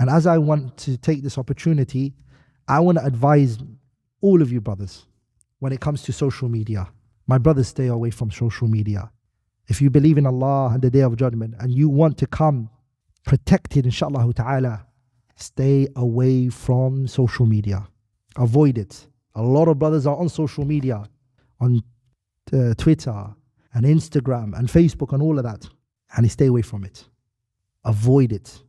And as I want to take this opportunity, I want to advise all of you brothers when it comes to social media. My brothers, stay away from social media. If you believe in Allah and the Day of Judgment and you want to come protected, inshallah ta'ala, stay away from social media. Avoid it. A lot of brothers are on social media, on Twitter and Instagram and Facebook and all of that, and they stay away from it. Avoid it.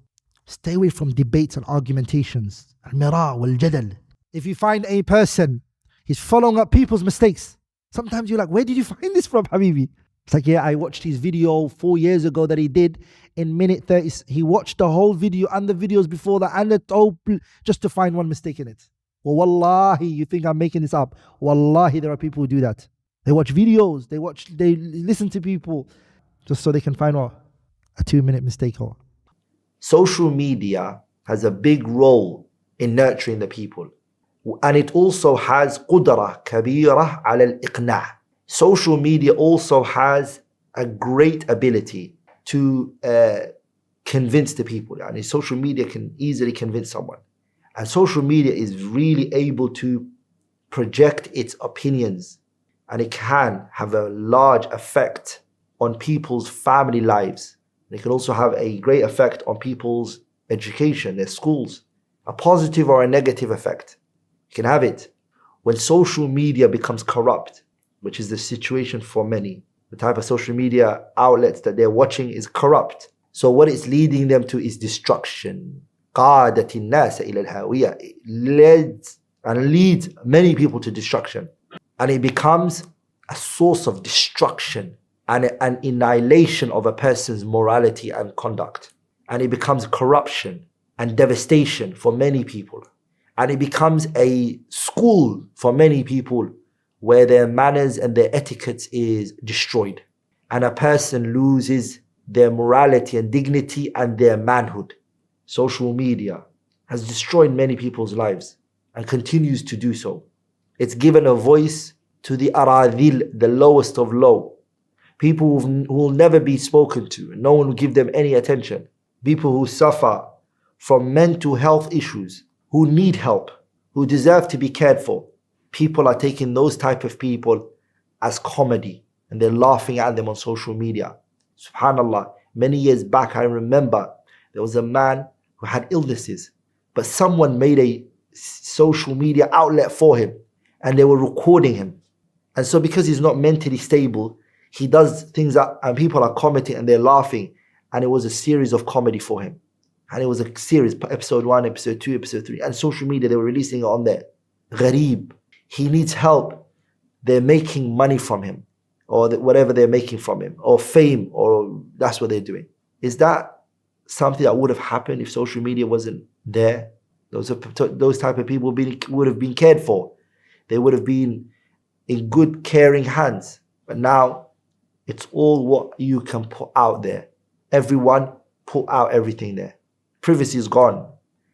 Stay away from debates and argumentations. Al-mira wal-jadal. If you find a person, he's following up people's mistakes, sometimes you're like, where did you find this from, Habibi? It's like, yeah, I watched his video 4 years ago that he did in minute 30. He watched the whole video and the videos before that and the whole, just to find one mistake in it. Well, wallahi, you think I'm making this up? Wallahi, there are people who do that. They watch videos, they listen to people just so they can find a 2-minute mistake. Or social media has a big role in nurturing the people. And it also has قدرة كبيرة على الإقناع. Social media also has a great ability to convince the people. And social media can easily convince someone. And social media is really able to project its opinions. And it can have a large effect on people's family lives. And it can also have a great effect on people's education, their schools. A positive or a negative effect. You can have it. When social media becomes corrupt, which is the situation for many, the type of social media outlets that they're watching is corrupt. So what it's leading them to is destruction. قَادَتِ النَّاسَ إِلَى الْهَاوِيَةِ. It leads many people to destruction. And it becomes a source of destruction and an annihilation of a person's morality and conduct. And it becomes corruption and devastation for many people. And it becomes a school for many people where their manners and their etiquette is destroyed. And a person loses their morality and dignity and their manhood. Social media has destroyed many people's lives and continues to do so. It's given a voice to the aradhil, the lowest of low. People who will never be spoken to. No one will give them any attention. People who suffer from mental health issues, who need help, who deserve to be cared for. People are taking those type of people as comedy and they're laughing at them on social media. Subhanallah, many years back I remember there was a man who had illnesses, but someone made a social media outlet for him and they were recording him. And so because he's not mentally stable, he does things that, and people are commenting and they're laughing, and it was a series of comedy for him. And it was a series, episode 1, episode 2, episode 3, and social media, they were releasing it on there. Ghareeb. He needs help. They're making money from him, or whatever they're making from him, or fame, or that's what they're doing. Is that something that would have happened if social media wasn't there? Those type of people would have been cared for. They would have been in good, caring hands. But now, it's all what you can put out there. Everyone put out everything there. Privacy is gone.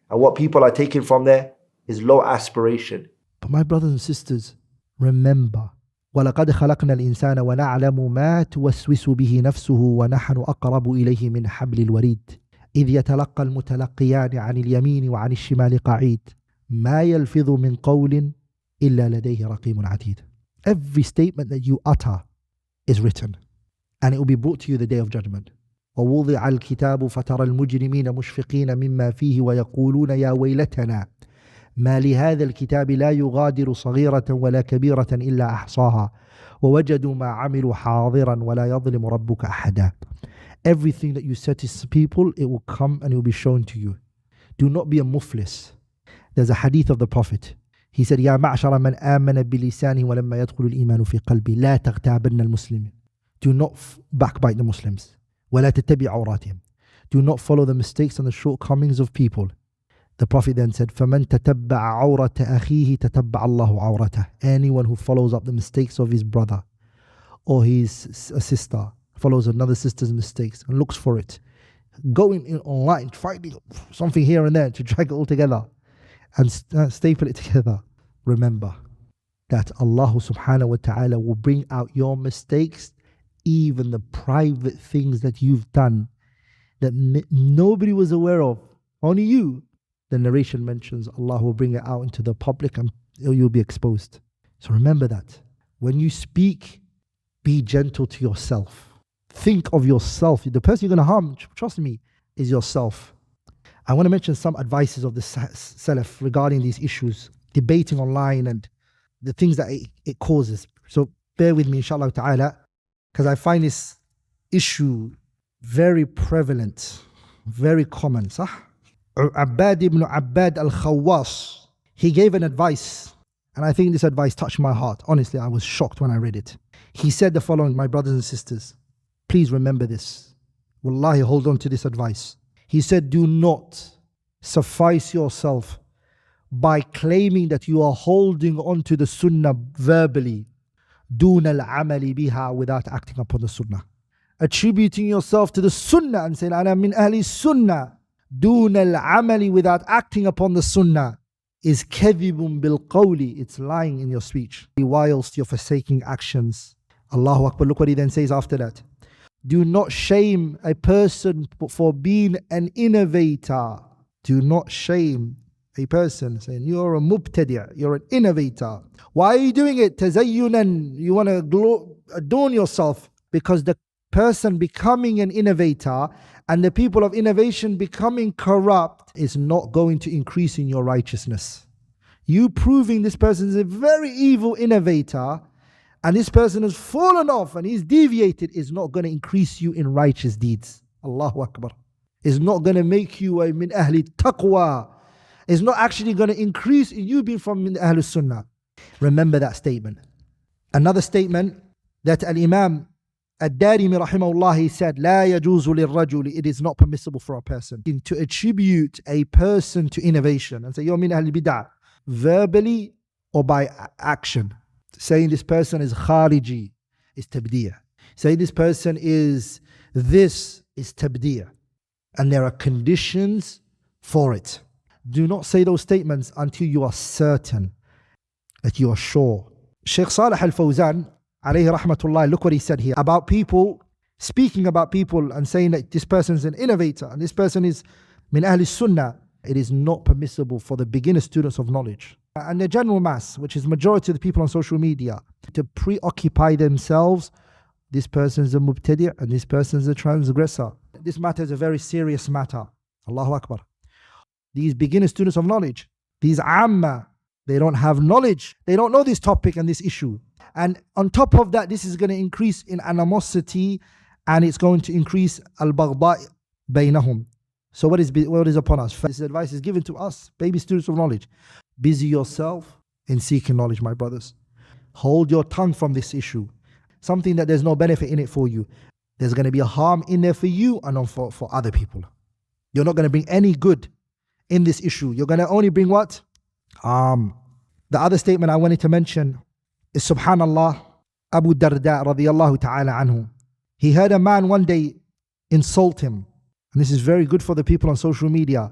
And what people are taking from there is low aspiration. But my brothers and sisters, remember, وَلَقَدْ خَلَقْنَا الْإِنسَانَ وَنَعْلَمُ مَا تُوَسْوِسُ بِهِ نَفْسُهُ وَنَحْنُ أَقْرَبُ إِلَيْهِ مِنْ حَبْلِ الْوَرِيدِ إِذْ يَتَلَقَّى الْمُتَلَقِّيَانِ عَنِ الْيَمِينِ وَعَنِ الشِّمَالِ قَعِيدٌ مَا يَلْفِظُ مِنْ قَوْلٍ إِلَّا لَدَيْهِ رَقِيبٌ عَتِيدٌ. Every statement that you utter is written, and it will be brought to you the Day of Judgment. وَوُضِعَ الْكِتَابُ فَتَرَى الْمُجْرِمِينَ مُشْفِقِينَ مِمَّا فِيهِ وَيَقُولُونَ يَا وَيْلَتَنَا ما لهذا الكتاب لا يغادر صغيرة ولا كبيرة إلا أحصاها ووجدوا ما عملوا حاضرا ولا يظلم ربك أحدا. Everything that you said to people, it will come and it will be shown to you. Do not be a muflis. There's a hadith of the Prophet. He said, يا معشر من آمن بلسانه ولما يدخل الإيمان في قلبي لا تغتابن المسلمين. Do not backbite the Muslims. ولا تتبع عوراتهم. Do not follow the mistakes and the shortcomings of people. The Prophet then said, فَمَنْ تَتَبَّعَ عَوْرَةَ أَخِيهِ تَتَبَّعَ اللَّهُ عَوْرَتَهُ. Anyone who follows up the mistakes of his brother or his sister, follows another sister's mistakes and looks for it, going in online, finding something here and there to drag it all together and staple it together. Remember that Allah subhanahu wa ta'ala will bring out your mistakes, even the private things that you've done that nobody was aware of. Only you. The narration mentions Allah will bring it out into the public and you'll be exposed. So remember that. When you speak, be gentle to yourself. Think of yourself. The person you're going to harm, trust me, is yourself. I want to mention some advices of the Salaf regarding these issues, debating online and the things that it causes. So bear with me, inshallah ta'ala, because I find this issue very prevalent, very common. Sah? Abbad ibn Abbad al-Khawwas, he gave an advice, and I think this advice touched my heart. Honestly, I was shocked when I read it. He said the following, my brothers and sisters, please remember this. Wallahi, hold on to this advice. He said, do not suffice yourself by claiming that you are holding on to the Sunnah verbally, دون العمل بها, without acting upon the Sunnah. Attributing yourself to the Sunnah and saying, أنا من أهل السنة, دون العمل, without acting upon the Sunnah, is كذب بالقول, it's lying in your speech, whilst you're forsaking actions. Allahu Akbar. Look what he then says after that. Do not shame a person for being an innovator. Do not shame a person saying you're a mubtadi', you're an innovator. Why are you doing it? Tazayyunan, you want to adorn yourself. Because the person becoming an innovator and the people of innovation becoming corrupt is not going to increase in your righteousness. You proving this person is a very evil innovator and this person has fallen off and he's deviated is not going to increase you in righteous deeds. Allahu Akbar. It's not going to make you a min ahli taqwa. It's not actually going to increase in you being from min ahli sunnah. Remember that statement. Another statement that al-Imam ad-Darimi rahimahullah, he said, لا يجوز للرجل, it is not permissible for a person to attribute a person to innovation and say you're min ahli bid'ah, verbally or by action. Saying this person is khariji is tabdee. Saying this person is this is tabdee. And there are conditions for it. Do not say those statements until you are certain that you are sure. Shaykh Salih al-Fawzan, alayhi rahmatullah, look what he said here about people, speaking about people and saying that this person is an innovator and this person is min ahli sunnah. It is not permissible for the beginner students of knowledge and the general mass, which is majority of the people on social media, to preoccupy themselves. This person is a mubtadi' and this person is a transgressor. This matter is a very serious matter. Allahu Akbar. These beginner students of knowledge, these amma, they don't have knowledge. They don't know this topic and this issue. And on top of that, this is going to increase in animosity and it's going to increase al-baghda' baynahum. So what is upon us? This advice is given to us, baby students of knowledge. Busy yourself in seeking knowledge, my brothers. Hold your tongue from this issue. Something that there's no benefit in it for you. There's going to be a harm in there for you and not for other people. You're not going to bring any good in this issue. You're going to only bring what? The other statement I wanted to mention is subhanallah, Abu Darda radiyallahu ta'ala anhu. He heard a man one day insult him. And this is very good for the people on social media.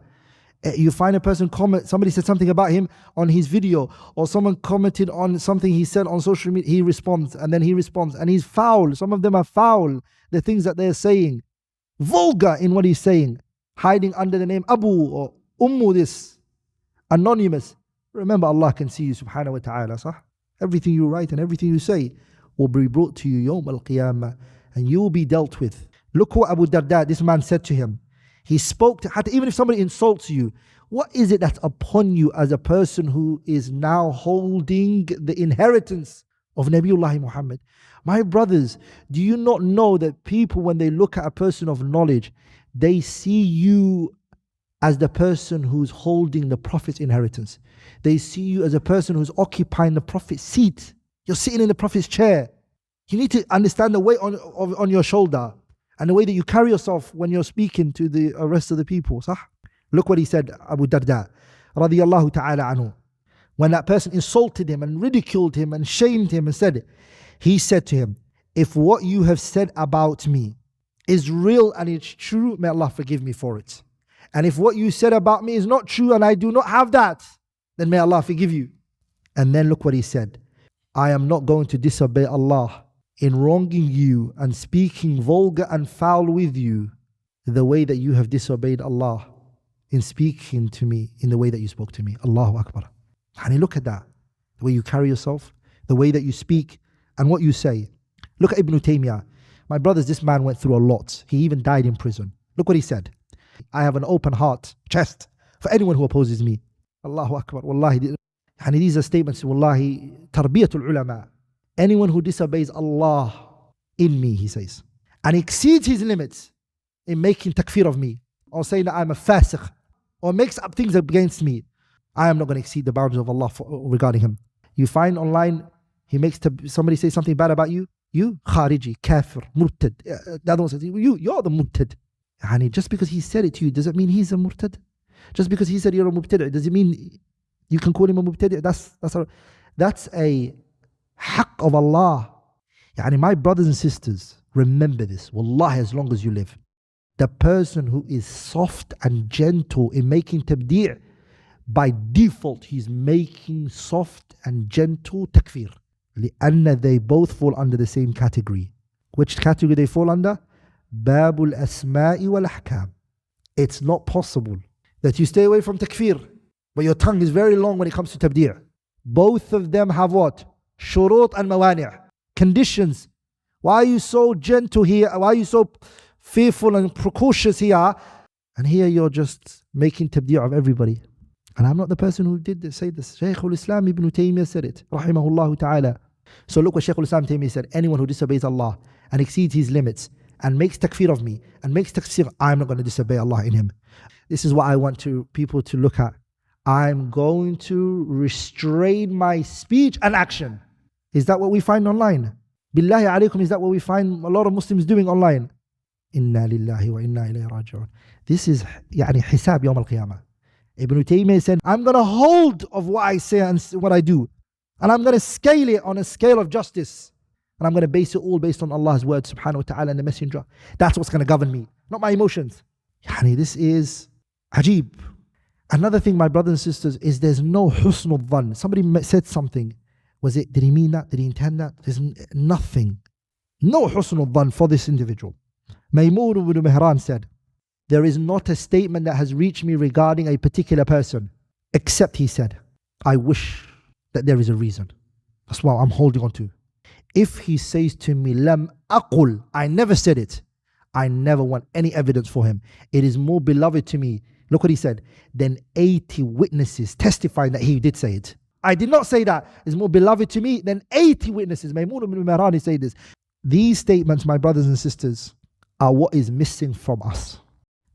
You find a person comment, somebody said something about him on his video, or someone commented on something he said on social media, he responds, and then he responds, and he's foul. Some of them are foul, the things that they're saying, vulgar in what he's saying, hiding under the name Abu or Ummu, this anonymous. Remember, Allah can see you subhanahu wa ta'ala, sah? Everything you write and everything you say will be brought to you yawm al-qiyamah, and you will be dealt with. Look what Abu Darda, this man said to him. He spoke to, even if somebody insults you, what is it that's upon you as a person who is now holding the inheritance of Nabiullah Muhammad? My brothers, do you not know that people, when they look at a person of knowledge, they see you as the person who's holding the Prophet's inheritance. They see you as a person who's occupying the Prophet's seat. You're sitting in the Prophet's chair. You need to understand the weight on your shoulder and the way that you carry yourself when you're speaking to the rest of the people. Sah? Look what he said, Abu Darda, radiyallahu ta'ala anhu. When that person insulted him and ridiculed him and shamed him and said it, he said to him, if what you have said about me is real and it's true, may Allah forgive me for it. And if what you said about me is not true and I do not have that, then may Allah forgive you. And then look what he said. I am not going to disobey Allah in wronging you and speaking vulgar and foul with you the way that you have disobeyed Allah in speaking to me in the way that you spoke to me. Allahu Akbar. And look at that. The way you carry yourself, the way that you speak, and what you say. Look at Ibn Taymiyyah. My brothers, this man went through a lot. He even died in prison. Look what he said. I have an open heart, chest, for anyone who opposes me. Allahu Akbar. Wallahi. And these are statements, Wallahi, tarbiyatul ulama. Anyone who disobeys Allah in me, he says, and exceeds his limits in making takfeer of me, or saying that I'm a fasiq, or makes up things against me, I am not going to exceed the boundaries of Allah regarding him. You find online, he makes somebody say something bad about you, khariji, kafir, murtad. The other one says, you're the murtad. And just because he said it to you, does it mean he's a murtad? Just because he said you're a mubtadi', does it mean you can call him a mubtadi'? That's a haqq of Allah. My brothers and sisters, remember this, wallahi, as long as you live. The person who is soft and gentle in making tabdee', by default, he's making soft and gentle takfeer. لأن they both fall under the same category. Which category they fall under? Babul asma'i wal ahkam. It's not possible that you stay away from takfeer, but your tongue is very long when it comes to tabdee'. Both of them have what? Shurut and mawani'. Conditions. Why are you so gentle here? Why are you so fearful and precautious here? And here you're just making tabdee' of everybody. And I'm not the person who did this, say this. Shaykh al-Islam ibn Taymiyyah said it, rahimahullah ta'ala. So look what Shaykh al-Islam Taymiyyah said. Anyone who disobeys Allah and exceeds his limits and makes takfeer of me and makes takfeer, I'm not going to disobey Allah in him. This is what I want people to look at. I'm going to restrain my speech and action. Is that what we find online? Billahi alaykum, is that what we find a lot of Muslims doing online? Inna lillahi wa inna ilayhi raji'un. This is hisab yawm al-qiyamah. Ibn Taymiyyah said, I'm going to hold of what I say and what I do. And I'm going to scale it on a scale of justice. And I'm going to base it all based on Allah's word, subhanahu wa ta'ala, and the messenger. That's what's going to govern me, not my emotions. This is ajib. Another thing, my brothers and sisters, is there's no husnul dhann. Somebody said something. Did he mean that? Did he intend that? There's nothing. No husnul dhann for this individual. Maymun ibn Mihran said, there is not a statement that has reached me regarding a particular person, except he said, I wish that there is a reason. That's what I'm holding on to. If he says to me, Lam aqul, I never said it, I never want any evidence for him. It is more beloved to me, look what he said, than 80 witnesses testifying that he did say it. I did not say that. It's more beloved to me than 80 witnesses. Maymun ibn Mihran said this. These statements, my brothers and sisters, are what is missing from us.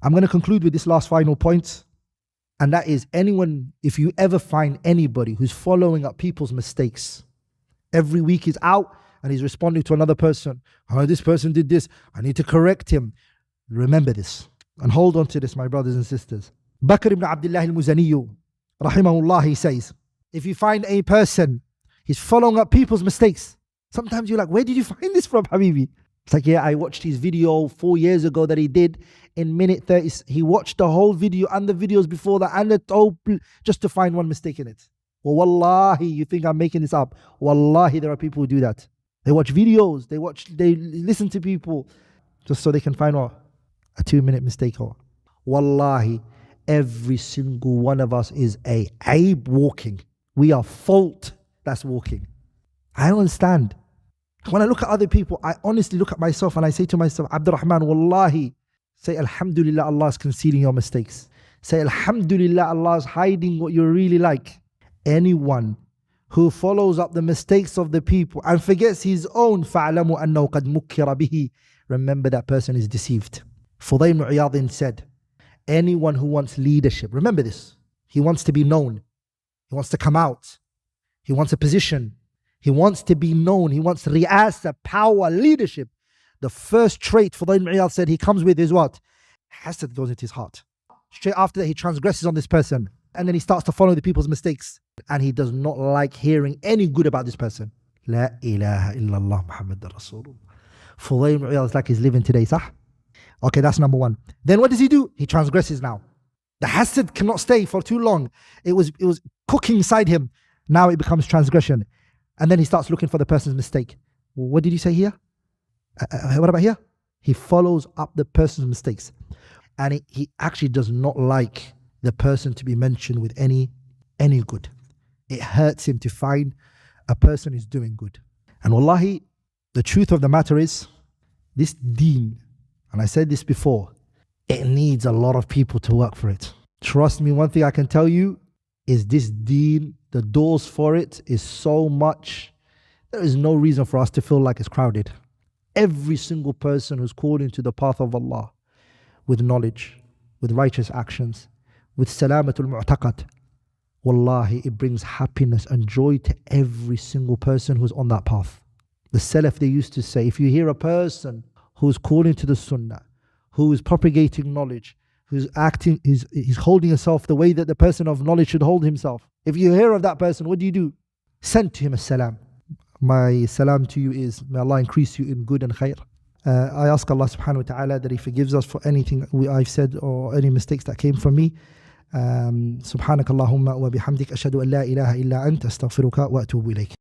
I'm going to conclude with this last final point, and that is, anyone, if you ever find anybody who's following up people's mistakes, every week he's out and he's responding to another person, this person did this, I need to correct him. Remember this and hold on to this, my brothers and sisters. Bakr ibn Abdullah al-Muzaniyu, rahimahullah, he says, if you find a person, he's following up people's mistakes, sometimes you're like, where did you find this from, Habibi? It's like, I watched his video 4 years ago that he did in minute 30. He watched the whole video and the videos before that and the whole, just to find one mistake in it. Well, wallahi, you think I'm making this up? Wallahi, there are people who do that. They watch videos, they listen to people just so they can find a 2-minute mistake. Wallahi, every single one of us is a aib walking. We are fault that's walking. I don't understand. When I look at other people, I honestly look at myself and I say to myself, Abdulrahman, wallahi, say alhamdulillah, Allah is concealing your mistakes. Say alhamdulillah, Allah is hiding what you're really like. Anyone who follows up the mistakes of the people and forgets his own, فَعْلَمُوا أَنَّهُ قَدْ مُكِّرَ بِهِ, remember that person is deceived. Fudayl ibn Iyad said, anyone who wants leadership, remember this, he wants to be known, he wants to come out, he wants a position, he wants to be known, he wants riyasa, power, leadership. The first trait Fudayl ibn Iyad said he comes with is what? Hasad goes into his heart. Straight after that, he transgresses on this person. And then he starts to follow the people's mistakes. And he does not like hearing any good about this person. La ilaha illallah Muhammad Rasulullah. Fudayl ibn Iyad is like he's living today, sah? Okay, that's number one. Then what does he do? He transgresses now. The hasad cannot stay for too long. It was cooking inside him. Now it becomes transgression. And then he starts looking for the person's mistake. What did you say here? What about here? He follows up the person's mistakes. And he actually does not like the person to be mentioned with any good. It hurts him to find a person is doing good. And wallahi, the truth of the matter is, this deen, and I said this before, it needs a lot of people to work for it. Trust me, one thing I can tell you is this deen, the doors for it is so much, there is no reason for us to feel like it's crowded. Every single person who's called into the path of Allah with knowledge, with righteous actions, with salamatul mu'taqad, wallahi, it brings happiness and joy to every single person who's on that path. The Salaf, they used to say, if you hear a person who's calling to the Sunnah, who is propagating knowledge, who's acting, he's holding himself the way that the person of knowledge should hold himself. If you hear of that person, what do? Send to him a salam. My salam to you is, may Allah increase you in good and khair. I ask Allah subhanahu wa ta'ala that He forgives us for anything I've said or any mistakes that came from me. سبحانك اللهم وبحمدك أشهد أن لا إله إلا أنت أستغفرك وأتوب إليك.